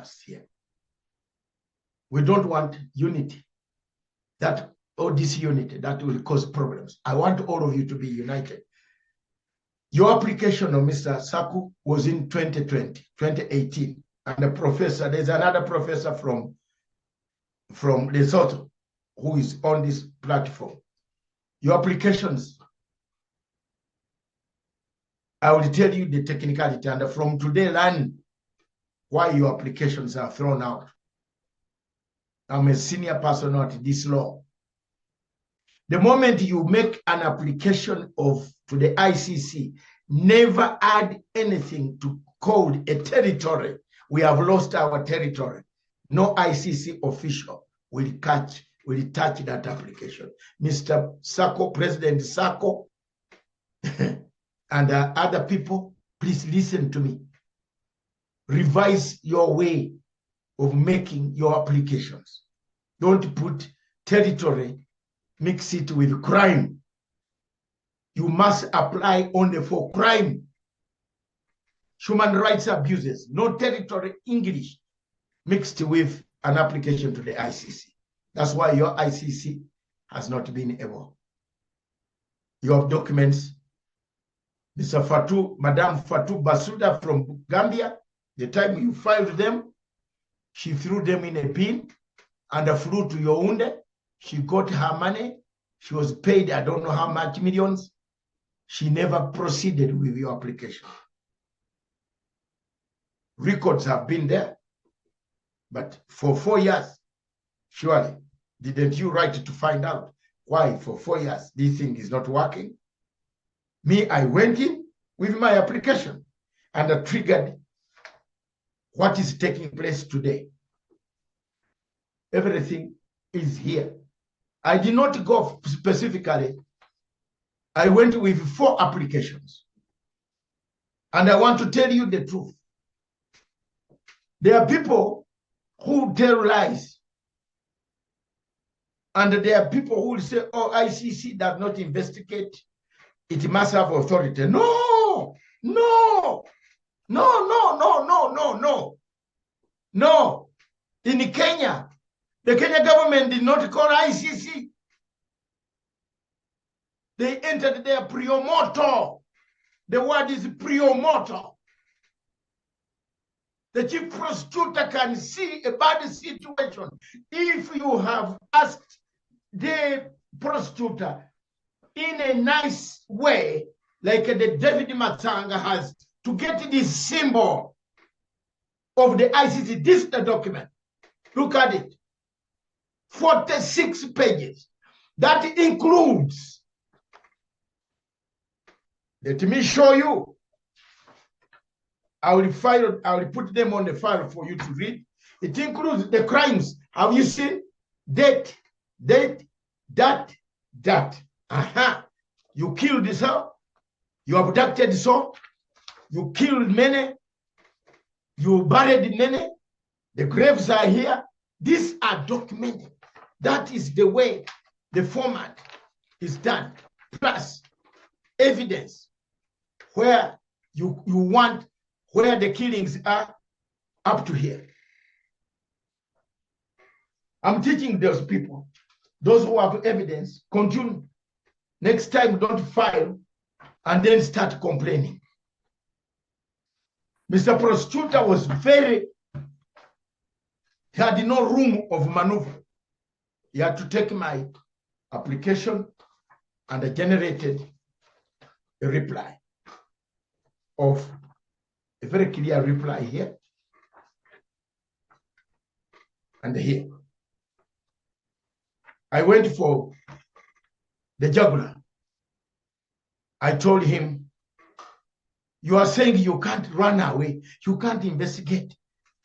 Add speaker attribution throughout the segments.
Speaker 1: us here. We don't want unity, or disunity that will cause problems. I want all of you to be united. Your application of Mr. Saku was in 2018. And the professor, there's another professor from Lesotho who is on this platform. Your applications, I will tell you the technicality, and from today learn why your applications are thrown out. I'm a senior person at this law. The moment you make an application to the ICC, never add anything to code a territory. We have lost our territory. No ICC official will touch that application. Mr. Sako, President Sako, and other people, please listen to me. Revise your way of making your applications. Don't put territory, mix it with crime. You must apply only for crime. Human rights abuses, no territory English mixed with an application to the ICC. That's why your ICC has not been able. You have documents. Madame Fatou Basuda from Gambia, the time you filed them, she threw them in a bin and flew to Yaoundé. She got her money. She was paid, I don't know how much millions. She never proceeded with your application. Records have been there, but for 4 years, surely, didn't you write to find out why for 4 years this thing is not working? Me, I went in with my application and I triggered what is taking place today. Everything is here. I did not go specifically. I went with 4 applications. And I want to tell you the truth. There are people who tell lies. And there are people who will say, oh, ICC does not investigate. It must have authority. No, no, no, no, no, no, no, no. No. In Kenya, the Kenya government did not call ICC. They entered their prio moto. The word is prio moto. The chief prosecutor can see a bad situation. If you have asked the prosecutor in a nice way, like the David Matsanga has, to get this symbol of the ICC, this is the document. Look at it. 46 pages. That includes, let me show you. I will put them on the file for you to read. It includes the crimes. Have you seen? That. Aha. You killed so. You abducted so. You killed many. You buried many. The graves are here. These are documented. That is the way the format is done. Plus evidence where you want, where the killings are up to here. I'm teaching those people, those who have evidence, continue. Next time, don't file and then start complaining. Mr. Prosecutor was he had no room of maneuver. He had to take my application and I generated a reply of a very clear reply here and here. I went for the jugular. I told him, you are saying you can't run away. You can't investigate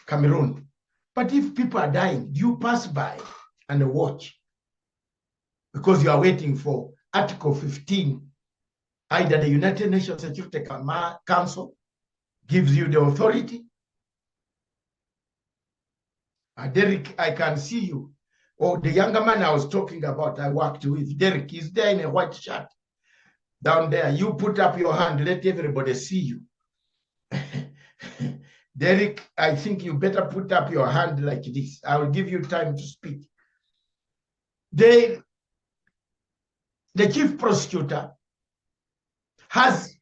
Speaker 1: Cameroon. But if people are dying, you pass by and watch. Because you are waiting for Article 15. Either the United Nations Security Council gives you the authority. Derek, I can see you. Oh, the younger man I was talking about, I worked with, Derek, is there in a white shirt. Down there, you put up your hand, let everybody see you. Derek, I think you better put up your hand like this. I will give you time to speak. The chief prosecutor has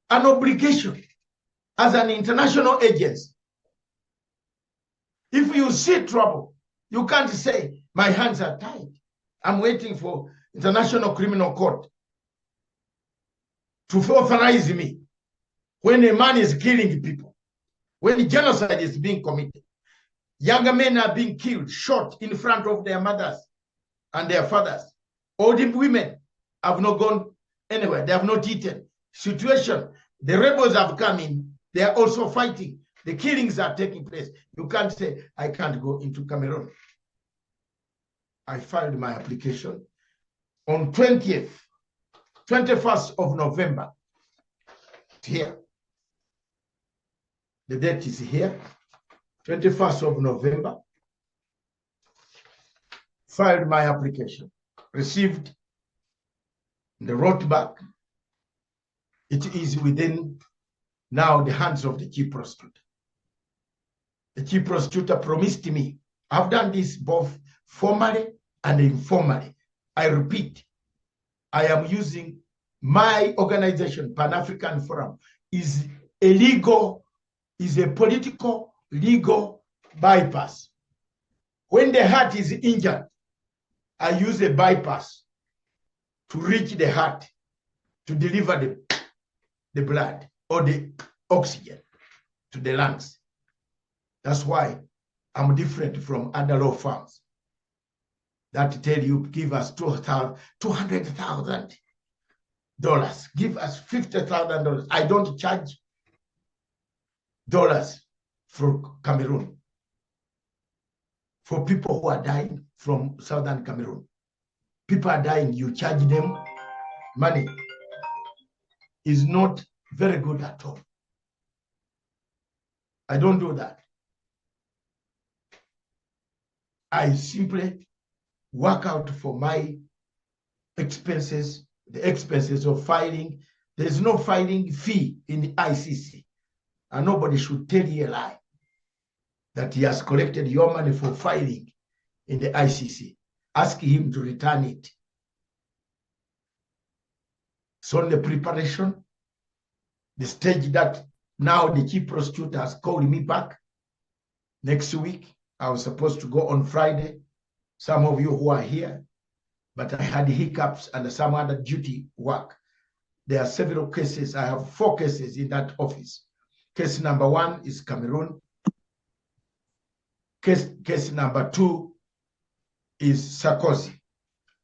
Speaker 1: an obligation as an international agency. If you see trouble, you can't say, my hands are tied. I'm waiting for International Criminal Court to authorize me. When a man is killing people, when genocide is being committed, younger men are being killed, shot in front of their mothers and their fathers. Old women have not gone anywhere. They have not eaten. Situation, the rebels have come in. They are also fighting. The killings are taking place. You can't say, I can't go into Cameroon. I filed my application on 21st of November. Here. The date is here, 21st of November. Filed my application, received the wrote back. It is within now the hands of the chief prosecutor. The chief prosecutor promised me, I've done this both formally and informally. I repeat, I am using my organization, Pan-African Forum, is a political legal bypass. When the heart is injured, I use a bypass to reach the heart to deliver the blood or the oxygen to the lungs. That's why I'm different from other law firms that tell you, give us $200,000. Give us $50,000. I don't charge dollars for Cameroon, for people who are dying from southern Cameroon. People are dying, you charge them money. Is not very good at all. I don't do that. I simply work out for my expenses, the expenses of filing. There's no filing fee in the ICC. And nobody should tell you a lie that he has collected your money for filing in the ICC. Ask him to return it. So the preparation, the stage that now the chief prosecutor has called me back next week. I was supposed to go on Friday. Some of you who are here, but I had hiccups and some other duty work. There are several cases. I have 4 cases in that office. Case number 1 is Cameroon. Case number 2 is Sarkozy.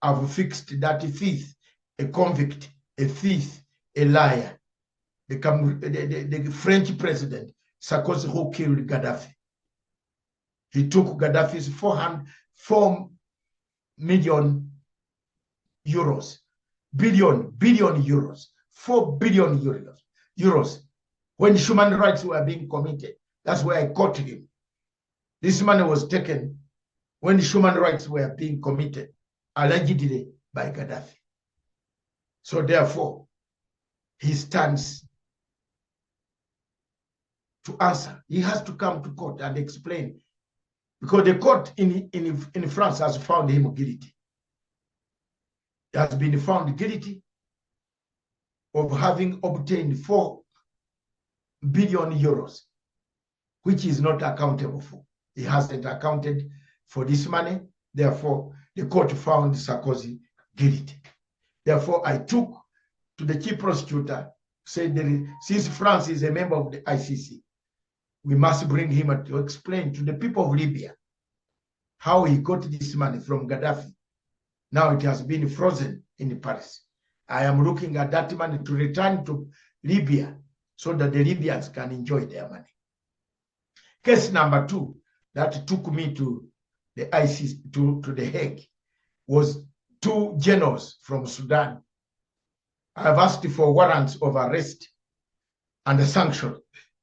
Speaker 1: I've fixed that thief, a convict, a thief, a liar. The French president, Sarkozy, who killed Gaddafi. He took Gaddafi's 4 million euros, billion euros, 4 billion euros. When human rights were being committed, that's where I caught him. This money was taken when human rights were being committed, allegedly by Gaddafi. So therefore, he stands to answer. He has to come to court and explain, because the court in France has found him guilty. He has been found guilty of having obtained 4 billion euros, which is not accountable for. He hasn't accounted for this money. Therefore, the court found Sarkozy guilty. Therefore, I took to the chief prosecutor, said since France is a member of the ICC, we must bring him to explain to the people of Libya how he got this money from Gaddafi. Now it has been frozen in Paris. I am looking at that money to return to Libya so that the Libyans can enjoy their money. Case number 2 that took me to the ICC, to the Hague, was 2 generals from Sudan. I have asked for warrants of arrest and a sanction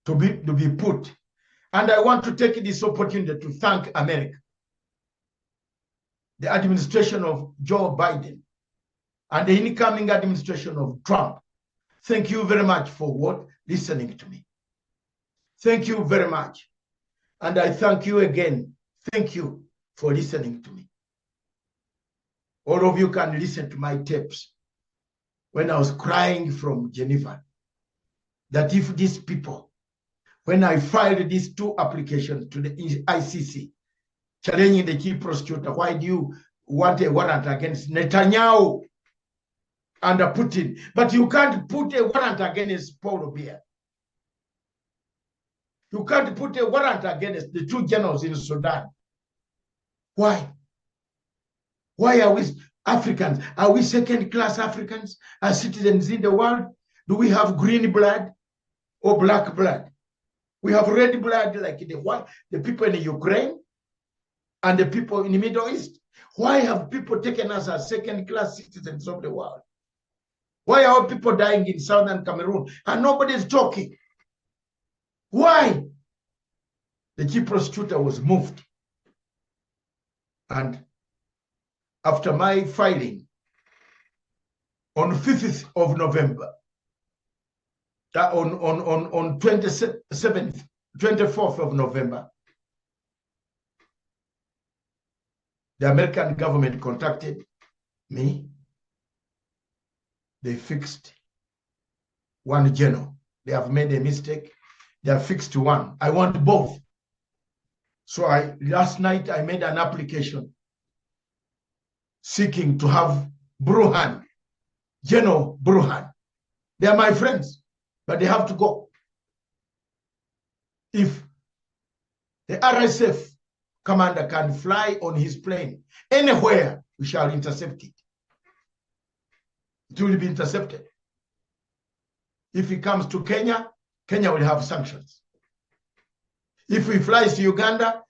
Speaker 1: to be put. And I want to take this opportunity to thank America, the administration of Joe Biden, and the incoming administration of Trump. Thank you very much for listening to me. Thank you very much. And I thank you again. Thank you for listening to me. All of you can listen to my tapes when I was crying from Geneva, that if these people, when I filed these 2 applications to the ICC, challenging the chief prosecutor, why do you want a warrant against Netanyahu and Putin, but you can't put a warrant against Paul Biya? You can't put a warrant against the 2 generals in Sudan. Why? Why are we Africans? Are we second-class Africans as citizens in the world? Do we have green blood or black blood? We have red blood like the people in Ukraine and the people in the Middle East. Why have people taken us as second-class citizens of the world? Why are people dying in southern Cameroon and nobody's talking? Why? The chief prosecutor was moved. And after my filing on 5th of November, on 27th, 24th of November, the American government contacted me. They fixed 1 general. They have made a mistake. They have fixed 1. I want both. So last night I made an application seeking to have Burhan, General Burhan. They are my friends, but they have to go. If the RSF commander can fly on his plane anywhere, we shall intercept it. It will be intercepted. If he comes to Kenya, Kenya will have sanctions. If he flies to Uganda,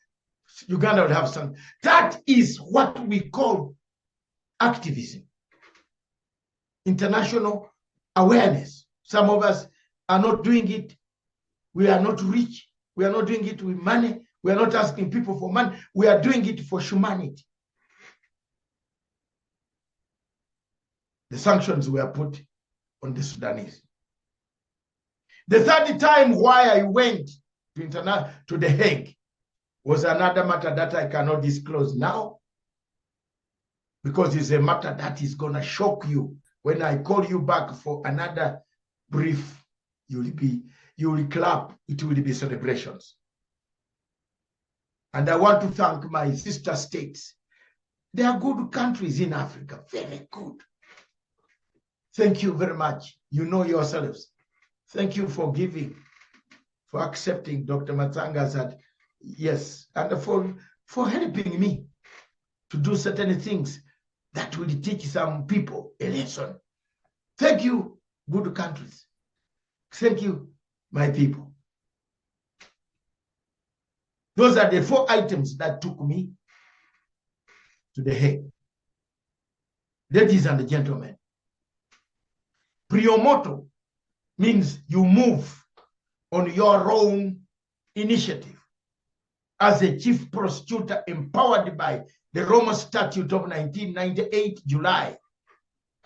Speaker 1: Uganda will have sanctions. That is what we call activism. International awareness. Some of us are not doing it. We are not rich. We are not doing it with money. We are not asking people for money. We are doing it for humanity. The sanctions were put on the Sudanese. The third time why I went to The Hague was another matter that I cannot disclose now, because it's a matter that is going to shock you. When I call you back for another brief, you will clap. It will be celebrations. And I want to thank my sister states. They are good countries in Africa, very good. Thank you very much. You know yourselves. Thank you for giving, for accepting Dr. Matsanga said yes, and for helping me to do certain things that will teach some people a lesson. Thank you, good countries. Thank you, my people. Those are the 4 items that took me to The Hague. Ladies and gentlemen, Prio moto means you move on your own initiative. As a chief prosecutor empowered by the Roma Statute of 1998, July,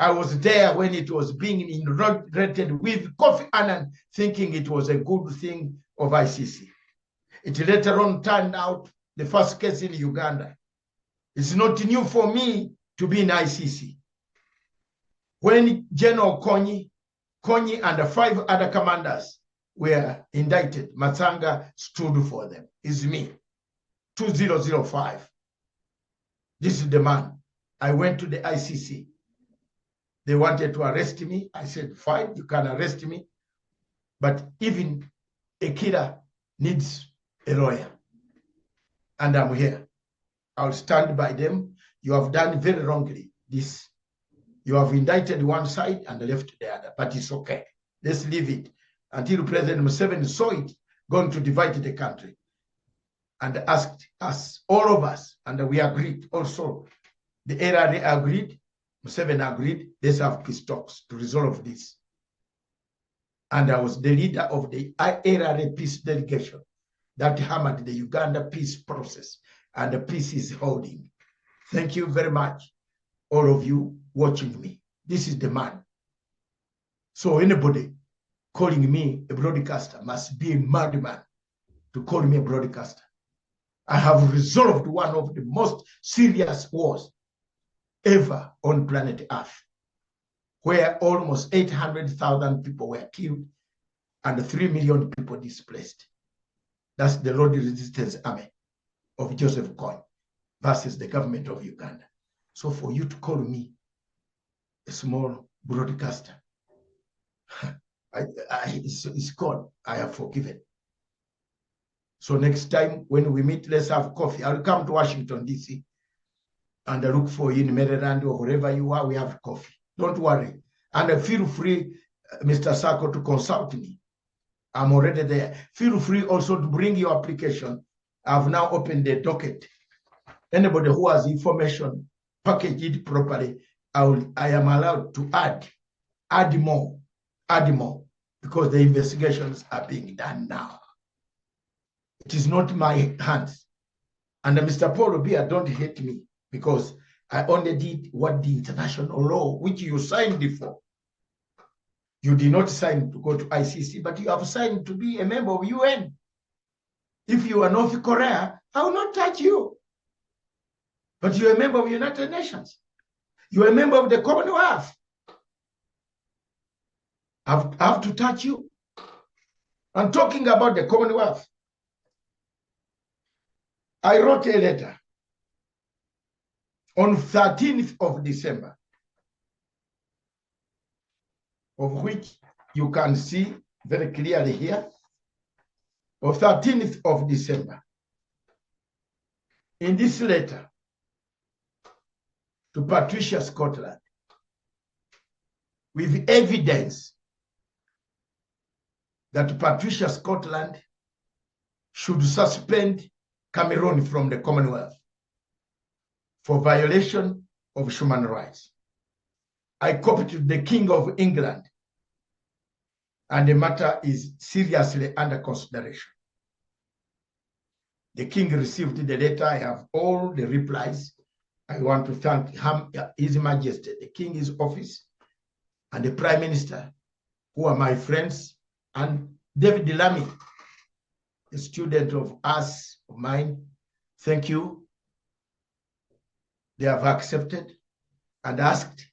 Speaker 1: I was there when it was being inaugurated with Kofi Annan, thinking it was a good thing of ICC. It later on turned out the first case in Uganda. It's not new for me to be in ICC. When General Konyi and 5 other commanders were indicted, Matsanga stood for them. It's me. 2005. This is the man. I went to the ICC. They wanted to arrest me. I said, fine, you can arrest me. But even a killer needs a lawyer. And I'm here. I'll stand by them. You have done very wrongly this. You have indicted one side and left the other, but it's okay. Let's leave it until President Museveni saw it going to divide the country and asked us, all of us, and we agreed also. The LRA agreed, Museveni agreed, let's have peace talks to resolve this. And I was the leader of the LRA peace delegation that hammered the Uganda peace process, and the peace is holding. Thank you very much, all of you watching me. This is the man. So anybody calling me a broadcaster must be a madman. to call me a broadcaster. I have resolved one of the most serious wars ever on planet Earth, where almost 800,000 people were killed and 3 million people displaced. That's the Lord Resistance Army of Joseph Kony versus the government of Uganda. So for you to call me a small broadcaster, it's gone. I have forgiven. So next time when we meet, let's have coffee. I'll come to Washington, D.C. and I look for you in Maryland or wherever you are. We have coffee. Don't worry. And feel free, Mr. Sako, to consult me. I'm already there. Feel free also to bring your application. I've now opened the docket. Anybody who has information, package it properly. I am allowed to add more, because the investigations are being done now. It is not my hands. And Mr. Paul Biya, don't hate me, because I only did what the international law, which you signed for. You did not sign to go to ICC, but you have signed to be a member of UN. If you are North Korea, I will not touch you. But you're a member of the United Nations. You're a member of the Commonwealth. I have to touch you. I'm talking about the Commonwealth. I wrote a letter on 13th of December, of which you can see very clearly here, of 13th of December. In this letter to Patricia Scotland, with evidence that Patricia Scotland should suspend Cameroon from the Commonwealth for violation of human rights. I copied to the King of England, and the matter is seriously under consideration. The King received the letter. I have all the replies. I want to thank His Majesty, the King, his office, and the Prime Minister, who are my friends, and David Lamy, a student of mine. Thank you. They have accepted and asked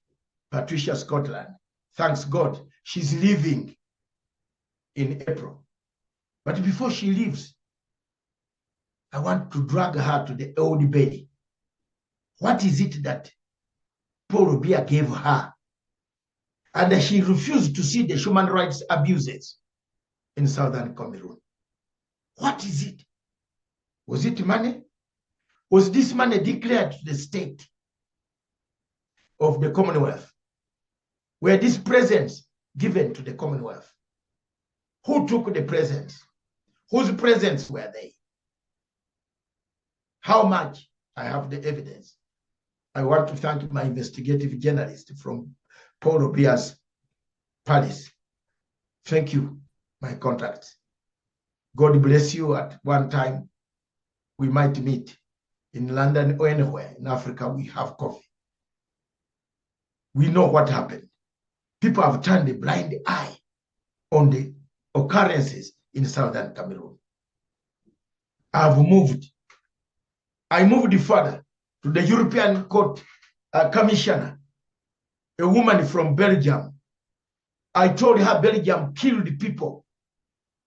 Speaker 1: Patricia Scotland. Thanks God, she's leaving in April. But before she leaves, I want to drag her to the old bay. What is it that Paul Biya gave her? And she refused to see the human rights abuses in southern Cameroon. What is it? Was it money? Was this money declared to the state of the Commonwealth? Were these presents given to the Commonwealth? Who took the presents? Whose presents were they? How much? I have the evidence. I want to thank my investigative journalist from Paul Biya's palace. Thank you, my contacts. God bless you. At one time, we might meet in London or anywhere in Africa. We have coffee. We know what happened. People have turned a blind eye on the occurrences in southern Cameroon. I moved further to the European Court Commissioner, a woman from Belgium. I told her Belgium killed people.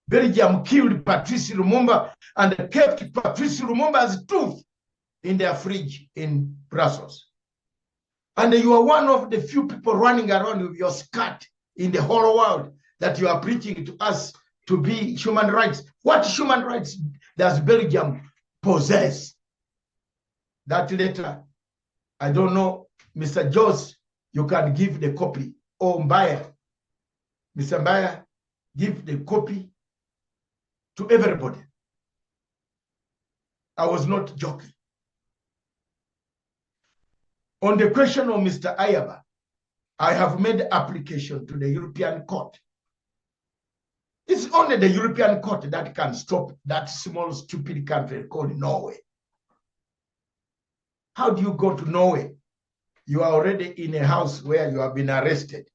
Speaker 1: Belgium killed Patrice Lumumba and kept Patrice Lumumba's tooth in their fridge in Brussels. And you are one of the few people running around with your skirt in the whole world that you are preaching to us to be human rights. What human rights does Belgium possess? That letter, I don't know, Mr. Jones, you can give the copy. Or Biya, Mr. Biya, give the copy to everybody. I was not joking. On the question of Mr. Ayaba, I have made application to the European Court. It's only the European Court that can stop that small, stupid country called Norway. How do you go to Norway? You are already in a house where you have been arrested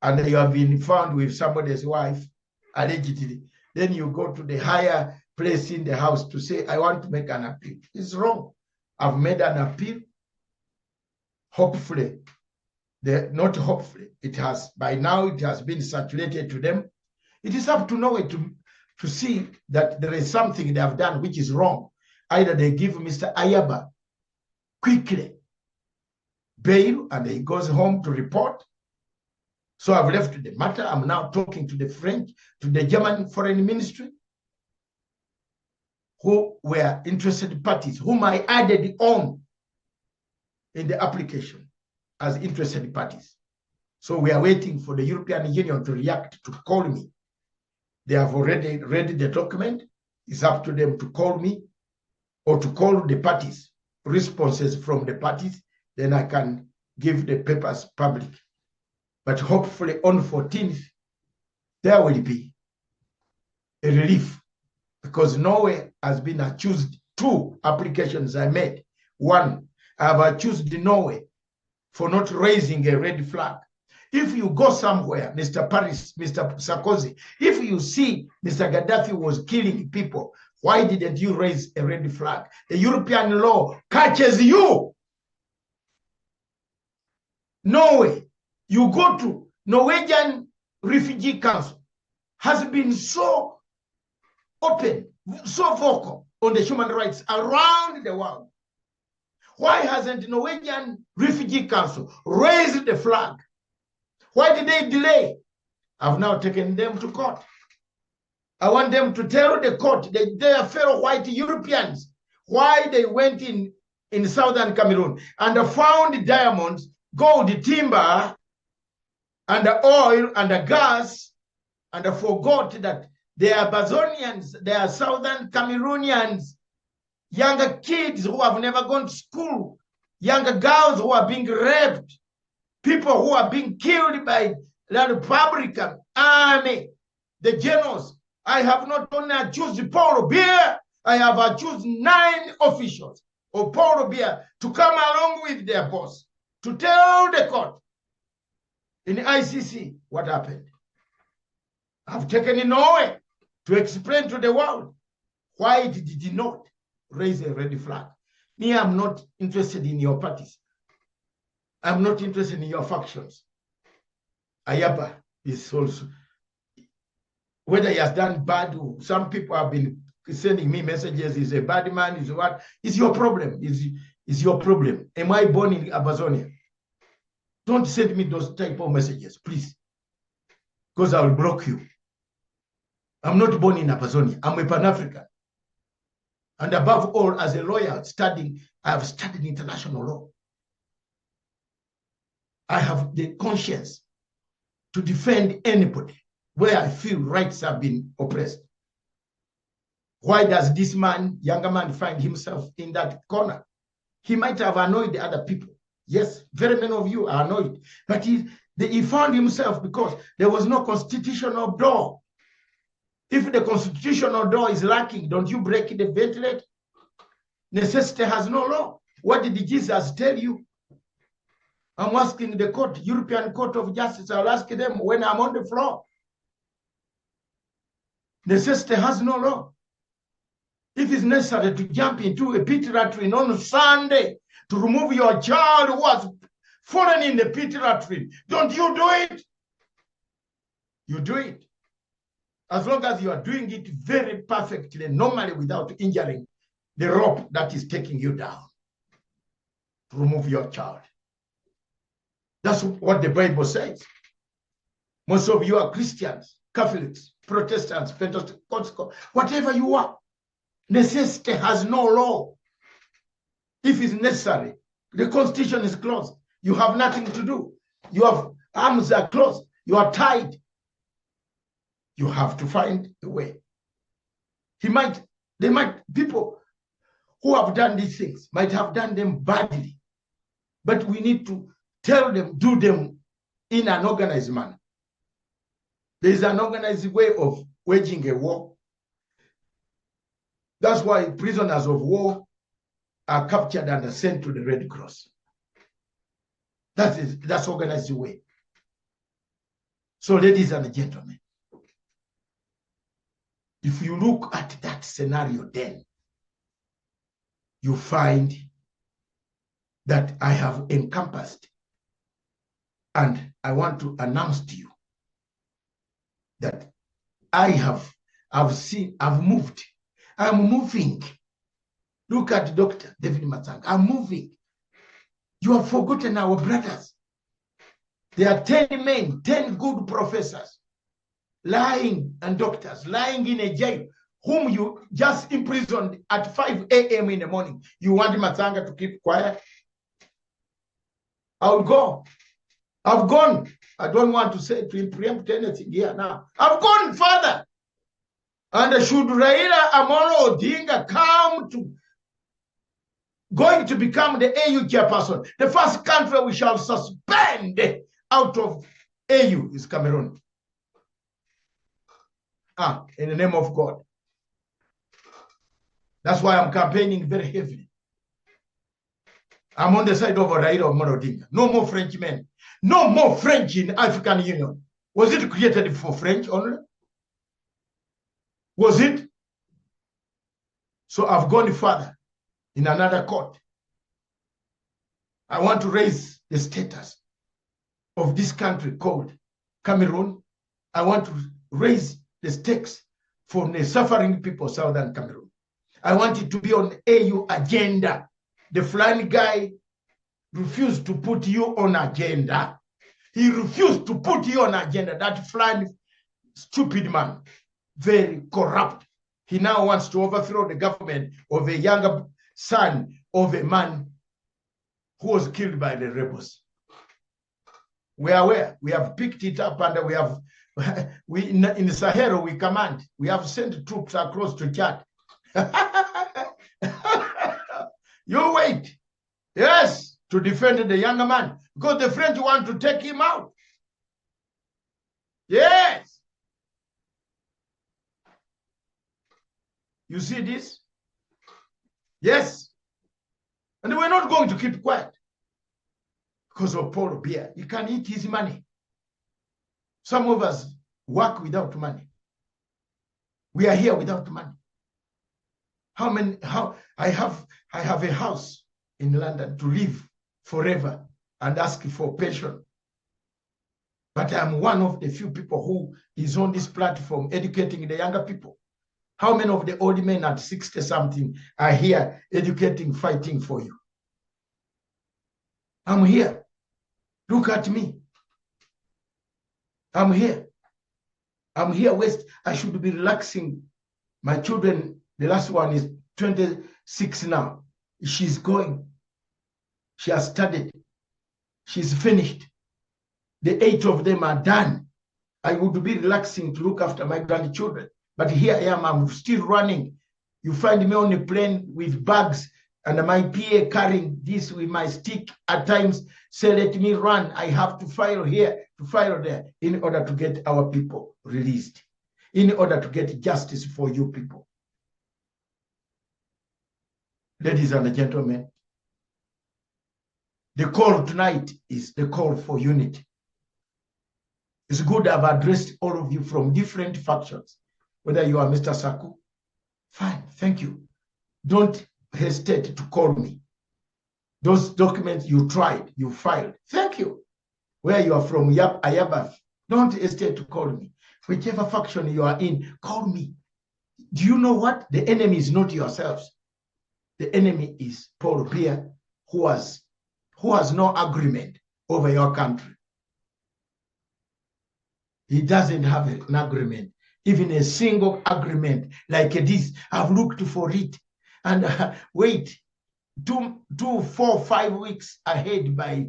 Speaker 1: and you have been found with somebody's wife, allegedly. then you go to the higher place in the house to say, I want to make an appeal. It's wrong. I've made an appeal. Hopefully, not hopefully, it has, by now it has been circulated to them. It is up to Norway to see that there is something they have done which is wrong. Either they give Mr. Ayaba quickly bail and he goes home to report. So I've left the matter. I'm now talking to the French, to the German foreign ministry, who were interested parties, whom I added on in the application as interested parties. So we are waiting for the European Union to react, to call me. They have already read the document. It's up to them to call me or to call the parties, responses from the parties. Then I can give the papers public. But hopefully on 14th, there will be a relief, because Norway has been accused. 2 applications I made. 1, I have accused Norway for not raising a red flag. If you go somewhere, Mr. Paris, Mr. Sarkozy, if you see Mr. Gaddafi was killing people, why didn't you raise a red flag? The European law catches you. Norway, you go to Norwegian Refugee Council, has been so open, so vocal on the human rights around the world. Why hasn't Norwegian Refugee Council raised the flag? Why did they delay? I've now taken them to court. I want them to tell the court, their fellow white Europeans, why they went in southern Cameroon and found diamonds, gold, timber, and oil and gas, and forgot that they are Bazonians, they are southern Cameroonians, younger kids who have never gone to school, younger girls who are being raped, people who are being killed by the Republican army, the generals. I have not only accused Paul Biya, I have accused 9 officials of Paul Biya to come along with their boss to tell the court in the ICC what happened. I've taken in Norway to explain to the world why it did not raise a red flag. Me, I'm not interested in your parties. I'm not interested in your factions. Ayaba is also, whether he has done bad, some people have been sending me messages, he's a bad man, is what? It's your problem. It's your problem. Am I born in Amazonia? Don't send me those type of messages, please. Because I will block you. I'm not born in Amazonia. I'm a Pan-African. And above all, as a lawyer studying, I have studied international law. I have the conscience to defend anybody where I feel rights have been oppressed. Why does this man, younger man, find himself in that corner? He might have annoyed the other people. Yes, very many of you are annoyed. But he found himself because there was no constitutional door. If the constitutional door is lacking, don't you break the ventilator? Necessity has no law. What did Jesus tell you? I'm asking the court, European Court of Justice, I'll ask them when I'm on the floor. Necessity has no law. If it's necessary to jump into a pit latrine on Sunday to remove your child who has fallen in the pit latrine, don't you do it? You do it. As long as you are doing it very perfectly, normally without injuring the rope that is taking you down to remove your child. That's what the Bible says. Most of you are Christians, Catholics, Protestants, Pentecostals, whatever you are. Necessity has no law. If it's necessary, the constitution is closed. You have nothing to do. Your arms are closed. You are tied. You have to find a way. People who have done these things might have done them badly, but we need to tell them, do them in an organized manner. There is an organized way of waging a war. That's why prisoners of war are captured and are sent to the Red Cross. That's organized way. So, ladies and gentlemen, If you look at that scenario, then you find that I have encompassed, and I want to announce to you that I've moved. I'm moving. Look at Dr. David Matsanga. I'm moving. You have forgotten our brothers. There are 10 men, 10 good professors, lying, and doctors lying in a jail, whom you just imprisoned at 5 a.m. in the morning. You want Matsanga to keep quiet? I'll go. I've gone. I don't want to say to preempt anything here now. I've gone further. And should Raila Amolo Odinga come to going to become the AU chairperson, the first country we shall suspend out of AU is Cameroon. In the name of God. That's why I'm campaigning very heavily. I'm on the side of Raila Amolo Odinga. No more Frenchmen. No more French in African Union. Was it created for French only? Was it? So I've gone further in another court. I want to raise the status of this country called Cameroon. I want to raise the stakes for the suffering people of Southern Cameroon. I want it to be on AU agenda. The flying guy refused to put you on agenda. He refused to put you on agenda. That flying stupid man, very corrupt. He now wants to overthrow the government of a younger son of a man who was killed by the rebels. We are aware. We have picked it up, and we have in the Sahel we command. We have sent troops across to Chad. You wait. Yes, to defend the younger man, because the French want to take him out. Yes. You see this? Yes. And we're not going to keep quiet because of Paul Biya. He can eat his money. Some of us work without money. We are here without money. I have a house in London to live forever and ask for pension. But I'm one of the few people who is on this platform educating the younger people. How many of the old men at 60-something are here educating, fighting for you? I'm here. Look at me. I'm here. I'm here west. I should be relaxing. My children, the last one is 26 now. She's going. She has studied. She's finished. The 8 of them are done. I would be relaxing to look after my grandchildren. But here I am, I'm still running. You find me on a plane with bags and my PA carrying this with my stick at times. Say, let me run. I have to file here, to file there, in order to get our people released, in order to get justice for you people. Ladies and gentlemen, the call tonight is the call for unity. It's good I've addressed all of you from different factions. Whether you are Mr. Saku, fine, thank you. Don't hesitate to call me. Those documents you tried, you filed, thank you. Where you are from, Ayabaf, don't hesitate to call me. Whichever faction you are in, call me. Do you know what? The enemy is not yourselves. The enemy is Paul Biya, who has no agreement over your country. He doesn't have an agreement. Even a single agreement like this. I've looked for it. And wait, 2, 4, 5 weeks ahead by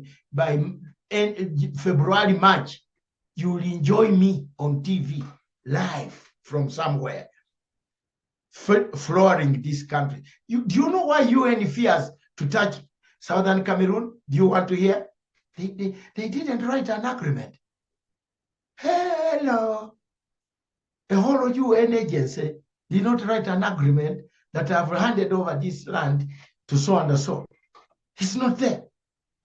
Speaker 1: February, March, you will enjoy me on TV, live from somewhere, flooring this country. Do you know why UN fears to touch Southern Cameroon? Do you want to hear? They didn't write an agreement. Hello. The whole UN agency did not write an agreement that I've handed over this land to so and so. It's not there.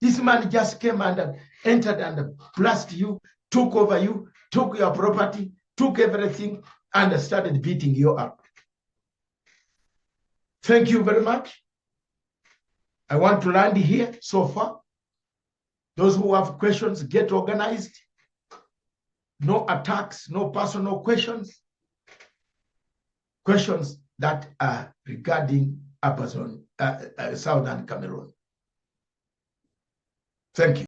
Speaker 1: This man just came and entered and blasted you, took over you, took your property, took everything, and started beating you up. Thank you very much. I want to land here so far. Those who have questions, get organized. No attacks, no personal questions. Questions that are regarding Southern Cameroon. Thank you.